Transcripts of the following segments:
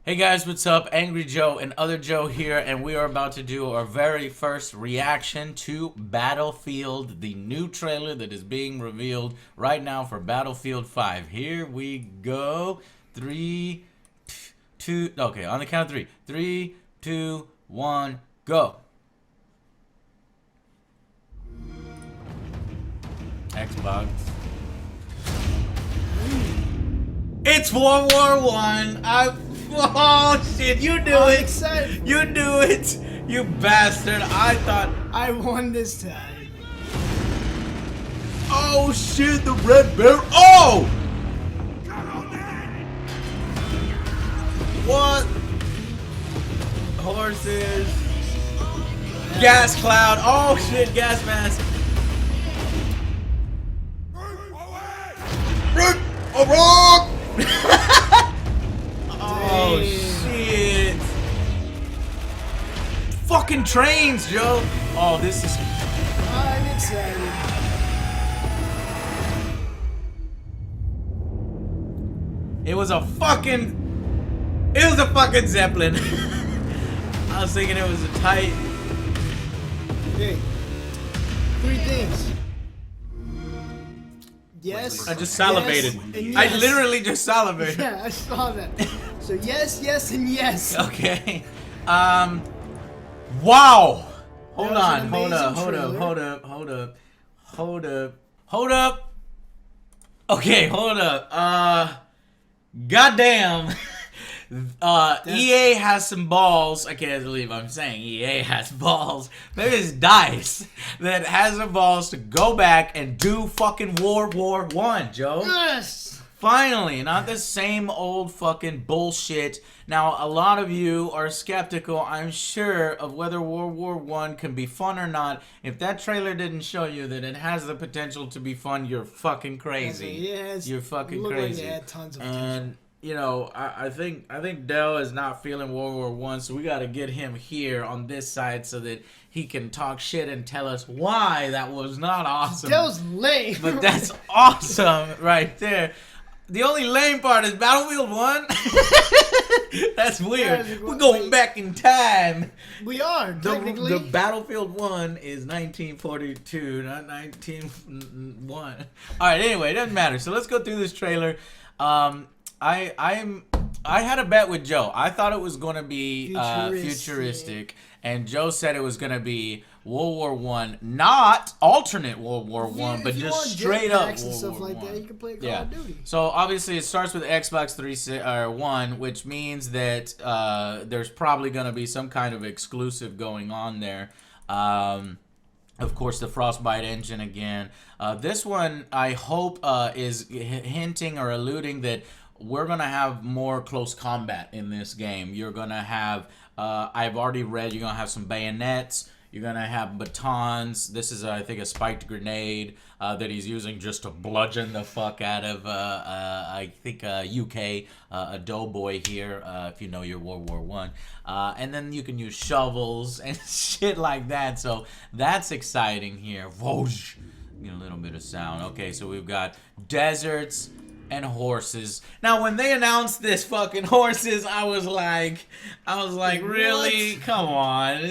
Hey guys, what's up? Angry Joe and Other Joe here, and we are about to do our very first reaction to Battlefield, the new trailer that is being revealed right now for Battlefield 5. Here we go. 3, 2, okay, on the count of 3. 3, 2, 1, go. Xbox. It's World War One. Oh shit! You do I'm it. excited. You do it. You bastard! I thought. I won this time. Oh shit! The red bear. Oh! What? Horses. Gas cloud. Oh shit! Gas mask. A rock! Oh shit! Fucking trains, Joe! Oh, this is. I'm excited. It was a fucking. It was a fucking Zeppelin. I was thinking it was a tight. Okay. 3 things. Yes. I just salivated. Yes, and I yes. literally just salivated. Yeah, I saw that. So yes, yes, and yes. Okay. Wow. Hold That was on. an Hold up. amazing Hold up. Okay, hold up. Goddamn. EA has some balls. I can't believe I'm saying EA has balls. Maybe it's DICE that has the balls to go back and do fucking World War One, Joe. Yes. Finally, not the same old fucking bullshit. Now, a lot of you are skeptical, I'm sure, of whether World War One can be fun or not. If that trailer didn't show you that it has the potential to be fun, you're fucking crazy. Yes. You're fucking Looked crazy. Like it had tons of And you know, I think Dell is not feeling World War One, so we got to get him here on this side so that he can talk shit and tell us why that was not awesome. That was lame. But that's awesome right there. The only lame part is Battlefield 1. That's weird. We're going back in time. We are, technically. The Battlefield 1 is 1942, not 1901. Alright, anyway, it doesn't matter. So let's go through this trailer. I had a bet with Joe. I thought it was going to be futuristic, and Joe said it was going to be World War One, not alternate World War One, but just straight up World War One. You can play Call of Duty. So obviously it starts with Xbox 361, which means that there's probably going to be some kind of exclusive going on there. Of course, the Frostbite engine again. This one, I hope, is hinting or alluding that we're going to have more close combat in this game. You're going to have, I've already read, you're going to have some bayonets. You're going to have batons. This is, I think, a spiked grenade that he's using just to bludgeon the fuck out of, I think, UK, a doughboy here, if you know your World War One. And then you can use shovels and shit like that. So that's exciting here. Whoosh. Get a little bit of sound. Okay, so we've got deserts and horses. Now, when they announced this fucking horses, I was like, really? What? Come on.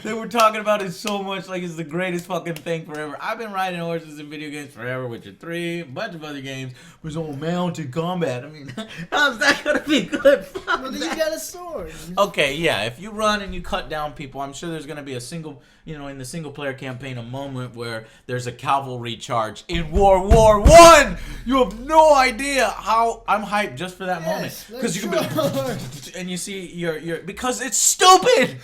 They were talking about it so much like it's the greatest fucking thing forever. I've been riding horses in video games forever, Witcher 3, a bunch of other games. Was all mounted combat. I mean, how's that gonna be good? Well, then you got a sword. Okay, yeah, if you run and you cut down people, I'm sure there's going to be a single, in the single-player campaign, a moment where there's a cavalry charge in World War One. You have no idea how I'm hyped just for that moment. Because you can be, and you see because it's stupid.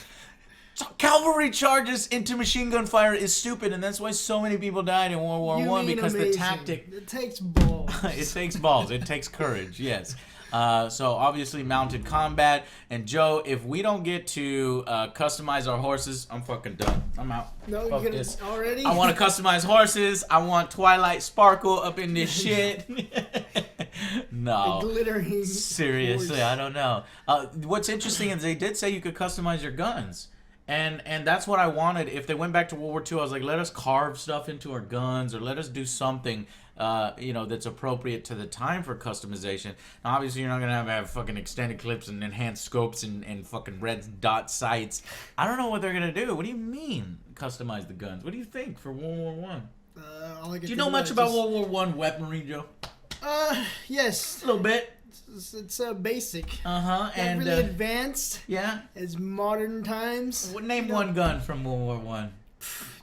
Cavalry charges into machine gun fire is stupid, and that's why so many people died in World War One, because the tactic. It takes balls. It takes balls. It takes courage. Yes. So obviously mounted combat. And Joe, if we don't get to customize our horses, I'm fucking done. I'm out. No, fuck you're this. already. I want to customize horses. I want Twilight Sparkle up in this shit. No. The glittering. Seriously, horse. I don't know. What's interesting is they did say you could customize your guns. And that's what I wanted. If they went back to World War II, I was like, let us carve stuff into our guns, or let us do something you know, that's appropriate to the time for customization. Now, obviously, you're not gonna have fucking extended clips and enhanced scopes and fucking red dot sights. I don't know what they're gonna do. What do you mean customize the guns? What do you think for World War One? Do you know much about World War One weaponry, Joe? Yes. A little bit. It's basic. And really advanced. Yeah. As modern times. Name one gun from World War One.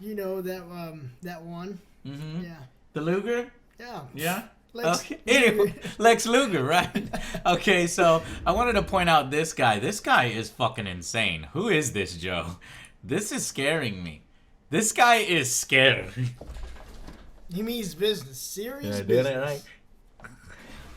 You know that one. Mm-hmm. Yeah. The Luger. Yeah. Yeah. Lex okay. Anyway, Lex Luger, right? Okay, so I wanted to point out this guy. This guy is fucking insane. Who is this, Joe? This is scaring me. This guy is scary. He means business. Serious did business. it right.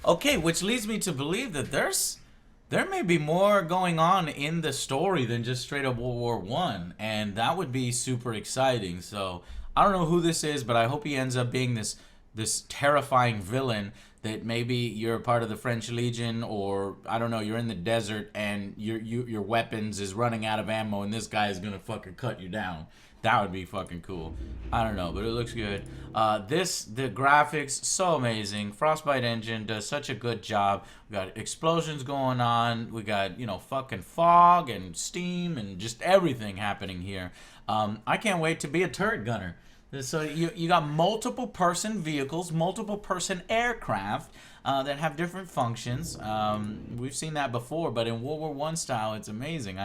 Okay, which leads me to believe that there may be more going on in the story than just straight up World War One, and that would be super exciting. So I don't know who this is, but I hope he ends up being this terrifying villain that maybe you're part of the French Legion, or I don't know, you're in the desert and your weapons is running out of ammo, and this guy is gonna fucking cut you down. That would be fucking cool. I don't know, but it looks good. The graphics, so amazing. Frostbite engine does such a good job. We got explosions going on. We got, you know, fucking fog and steam and just everything happening here. I can't wait to be a turret gunner. So you got multiple person vehicles, multiple person aircraft that have different functions. We've seen that before, but in World War I style, it's amazing.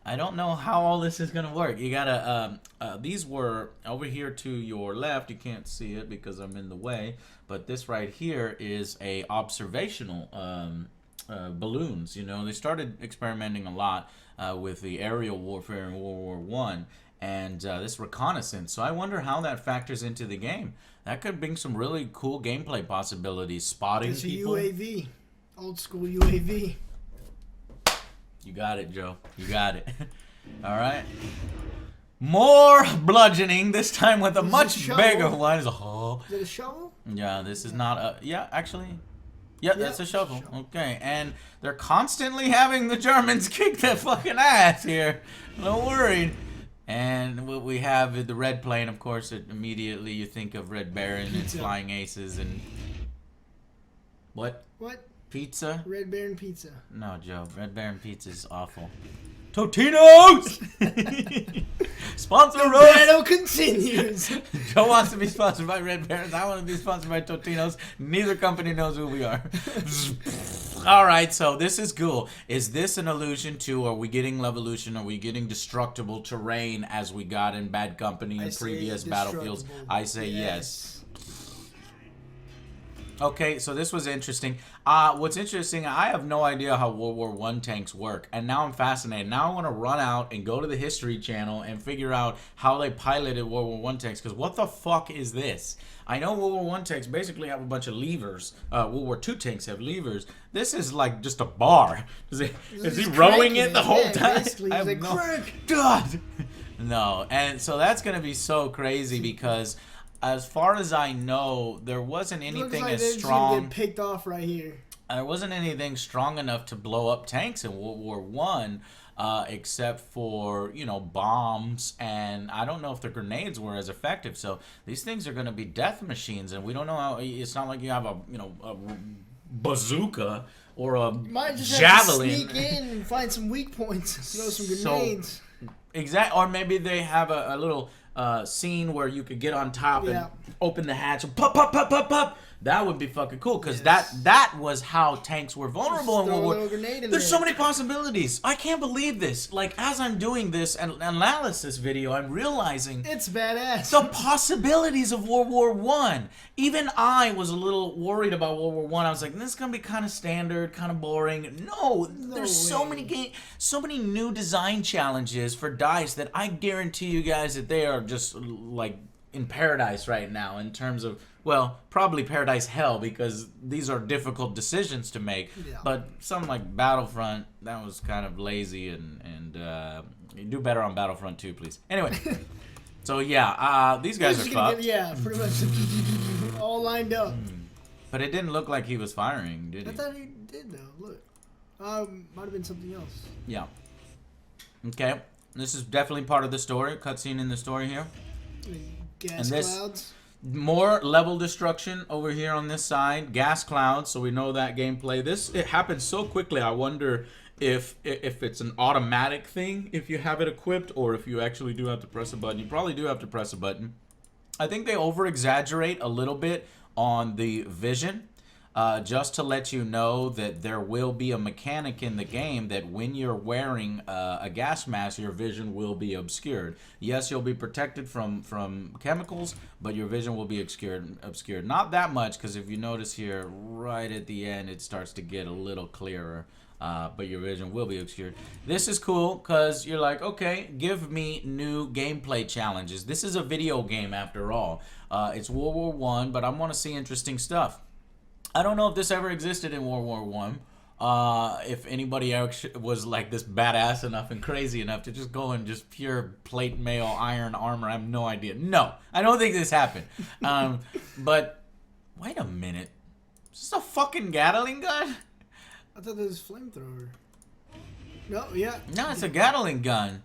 I don't know how all this is gonna work. You gotta these were over here to your left. You can't see it because I'm in the way, but this right here is a observational balloons. You know, they started experimenting a lot with the aerial warfare in World War One. And this reconnaissance. So I wonder how that factors into the game. That could bring some really cool gameplay possibilities. Spotting it's people. It's a UAV. Old school UAV. You got it, Joe. You got it. All right. More bludgeoning, this time with a much bigger one. Is it a shovel? Yeah, this is not a... Yeah, actually... Yeah, that's a shovel. Okay, and they're constantly having the Germans kick their fucking ass here. No worried. And what we have is the red plane, of course. Immediately you think of Red Baron and Flying Aces and... What? What? Pizza? Red Baron Pizza. No, Joe. Red Baron Pizza is awful. Totino's! Sponsor us! The battle continues. Joe wants to be sponsored by Red Barons. I want to be sponsored by Totino's. Neither company knows who we are. All right, so this is cool. Is this an allusion to, are we getting Levolution? Are we getting destructible terrain as we got in Bad Company in previous battlefields? I say yes. Okay, so this was interesting. What's interesting, I have no idea how World War I tanks work, and now I'm fascinated. Now I want to run out and go to the History Channel and figure out how they piloted World War I tanks, because what the fuck is this? I know World War I tanks basically have a bunch of levers. World War II tanks have levers. This is like just a bar. Is he rowing it the whole time? I have no... God! No, and so that's going to be so crazy because... As far as I know, there wasn't anything as strong. Get picked off right here. There wasn't anything strong enough to blow up tanks in World War One, except for, you know, bombs, and I don't know if the grenades were as effective. So these things are going to be death machines, and we don't know how. It's not like you have a bazooka or a might just javelin. Have to sneak in and find some weak points, throw some grenades. Exactly, or maybe they have a little. Scene where you could get on top and open the hatch and pop, pop, pop, pop, pop. That would be fucking cool because that was how tanks were vulnerable in World War. There's so many possibilities. I can't believe this. Like, as I'm doing this analysis video, I'm realizing it's badass. The possibilities of World War I. Even I was a little worried about World War I. I was like, this is gonna be kind of standard, kind of boring. No, there's so many new design challenges for DICE that I guarantee you guys that they are just like in paradise right now in terms of, well, probably paradise hell because these are difficult decisions to make. Yeah. But something like Battlefront, that was kind of lazy and you do better on Battlefront 2, please. Anyway, so yeah, these guys are fucked. Yeah, pretty much all lined up. But it didn't look like he was firing, did he? I thought he did though. Look, might have been something else. Yeah. Okay, this is definitely part of the story. Cutscene in the story here. Gas clouds. More level destruction over here on this side. Gas clouds, so we know that gameplay. It happens so quickly. I wonder if it's an automatic thing if you have it equipped, or if you actually do have to press a button. You probably do have to press a button. I think they over-exaggerate a little bit on the vision, just to let you know that there will be a mechanic in the game that when you're wearing a gas mask, your vision will be obscured. Yes, you'll be protected from chemicals, but your vision will be obscured. Not that much, because if you notice here, right at the end, it starts to get a little clearer. But your vision will be obscured. This is cool because you're like, okay, give me new gameplay challenges. This is a video game after all. It's World War I, but I want to see interesting stuff. I don't know if this ever existed in World War I. If anybody else was like this badass enough and crazy enough to just go and just pure plate mail iron armor, I have no idea. No, I don't think this happened. But wait a minute. Is this a fucking Gatling gun? I thought it was flamethrower. No, yeah. No, it's a Gatling gun.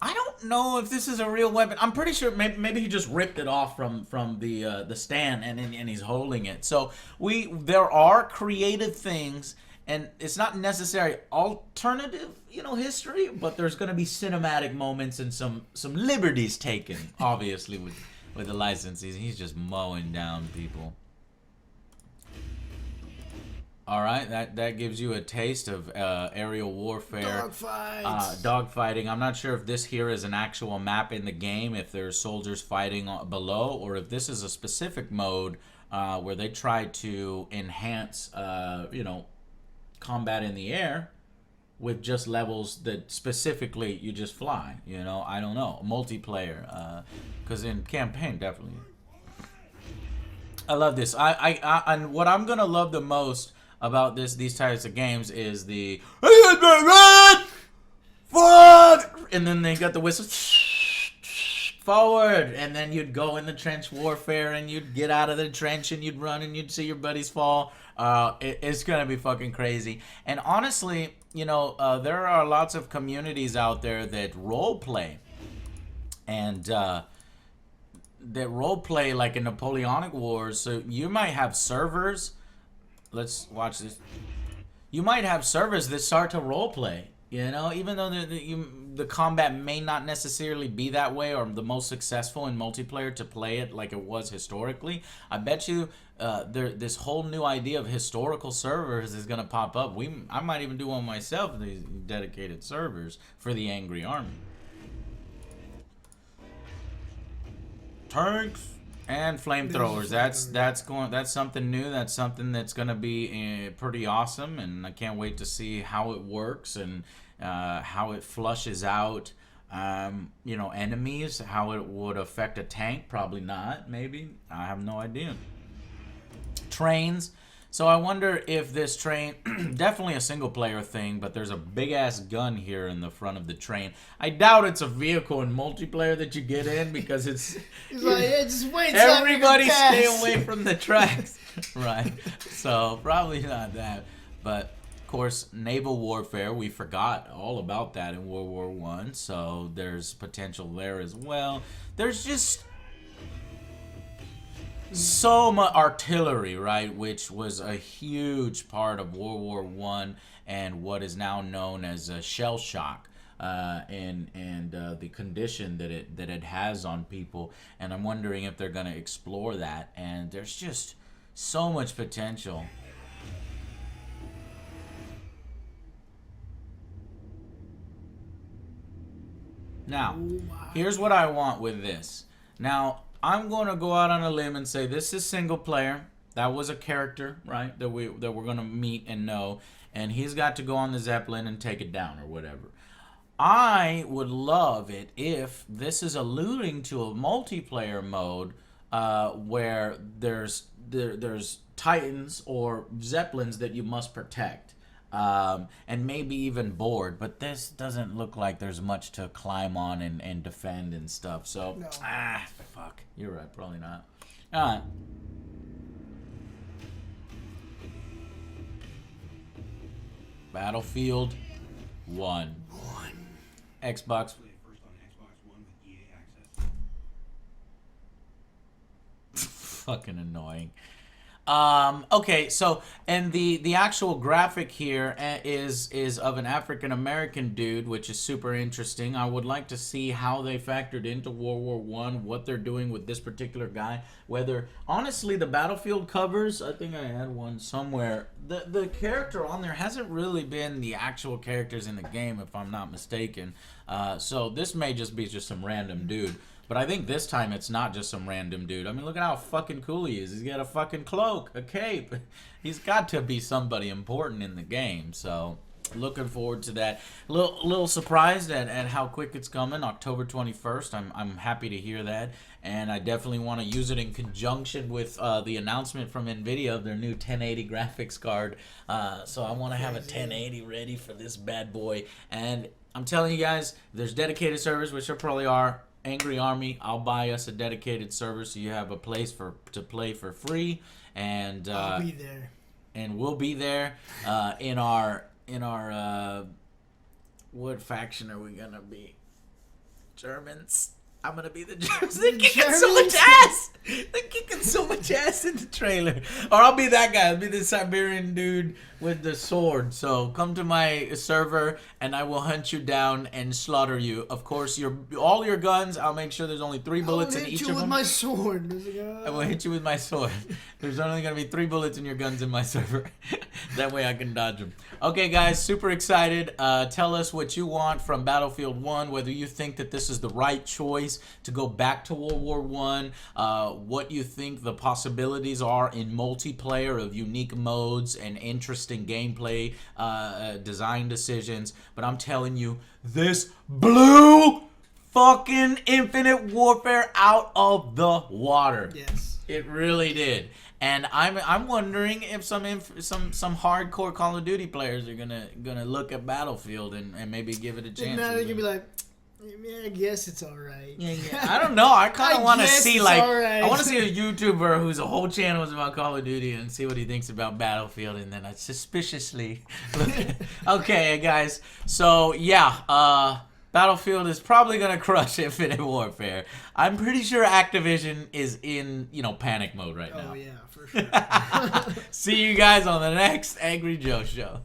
I don't know if this is a real weapon. I'm pretty sure maybe he just ripped it off from the stand and he's holding it. So there are creative things, and it's not necessarily alternative, history, but there's going to be cinematic moments and some liberties taken, obviously with the licenses. He's just mowing down people. All right, that gives you a taste of aerial warfare. Dogfighting. I'm not sure if this here is an actual map in the game, if there's soldiers fighting below, or if this is a specific mode where they try to enhance, combat in the air with just levels that specifically you just fly. I don't know. Multiplayer, because in campaign, definitely. I love this. And what I'm gonna love the most about these types of games is the forward, and then they got the whistle forward, and then you'd go in the trench warfare, and you'd get out of the trench, and you'd run, and you'd see your buddies fall. It's gonna be fucking crazy. And honestly, there are lots of communities out there that role play, and that role play like in Napoleonic Wars. So you might have servers. Let's watch this. You might have servers that start to roleplay, even though the combat may not necessarily be that way or the most successful in multiplayer to play it like it was historically. I bet you this whole new idea of historical servers is going to pop up. I might even do one myself, these dedicated servers for the Angry Army. Tanks and flamethrowers. That's something new. That's something that's gonna be pretty awesome, and I can't wait to see how it works and how it flushes out. Enemies. How it would affect a tank. Probably not. Maybe. I have no idea. Trains. So I wonder if this train, definitely a single player thing, but there's a big ass gun here in the front of the train. I doubt it's a vehicle in multiplayer that you get in, because it's like, yeah, just wait. Everybody stay away from the tracks. Right. So probably not that. But of course, naval warfare, we forgot all about that in World War I. So there's potential there as well. There's just so much artillery, right, which was a huge part of World War I and what is now known as a shell shock, and the condition that it has on people. And I'm wondering if they're going to explore that. And there's just so much potential. Now, here's what I want with this. Now, I'm going to go out on a limb and say this is single player. That was a character, right, that we're going to meet and know. And he's got to go on the Zeppelin and take it down or whatever. I would love it if this is alluding to a multiplayer mode where there's Titans or Zeppelins that you must protect. And maybe even board, but this doesn't look like there's much to climb on and defend and stuff. So, no. Fuck. You're right, probably not. Alright. Battlefield 1. Xbox. fucking annoying. Okay, so and the actual graphic here is of an African American dude, which is super interesting. I would like to see how they factored into World War One, what they're doing with this particular guy. Whether honestly the Battlefield covers, I think I had one somewhere. The character on there hasn't really been the actual characters in the game, if I'm not mistaken. So this may just be some random dude. But I think this time it's not just some random dude. I mean, look at how fucking cool he is. He's got a fucking cloak, a cape. He's got to be somebody important in the game. So, looking forward to that. Little surprised at how quick it's coming. October 21st. I'm happy to hear that. And I definitely want to use it in conjunction with the announcement from NVIDIA of their new 1080 graphics card. So I want to have a 1080 ready for this bad boy. And I'm telling you guys, there's dedicated servers, which there probably are. Angry Army, I'll buy us a dedicated server so you have a place to play for free, and I'll be there. And we'll be there in our what faction are we gonna be? Germans. I'm gonna be the Germans. They're kicking so much ass. They're kicking so much ass in the trailer. Or I'll be that guy. I'll be the Siberian dude with the sword. So come to my server and I will hunt you down and slaughter you. Of course, all your guns. I'll make sure there's only 3 bullets in each of them. I will hit you with my sword. I will hit you with my sword. There's only gonna be 3 bullets in your guns in my server. That way I can dodge them. Okay, guys, super excited. Tell us what you want from Battlefield 1. Whether you think that this is the right choice to go back to World War One, what you think the possibilities are in multiplayer of unique modes and interesting gameplay design decisions. But I'm telling you, this blew fucking Infinite Warfare out of the water. Yes, it really did. And I'm wondering if some hardcore Call of Duty players are gonna look at Battlefield and maybe give it a chance. Now they're gonna be like, yeah, I guess it's alright. Yeah. I don't know. I kind of want to see right. I want to see a YouTuber whose whole channel is about Call of Duty and see what he thinks about Battlefield, and then I suspiciously look at Okay, guys. So yeah, Battlefield is probably gonna crush Infinite Warfare. I'm pretty sure Activision is in panic mode right now. Oh yeah, for sure. See you guys on the next Angry Joe show.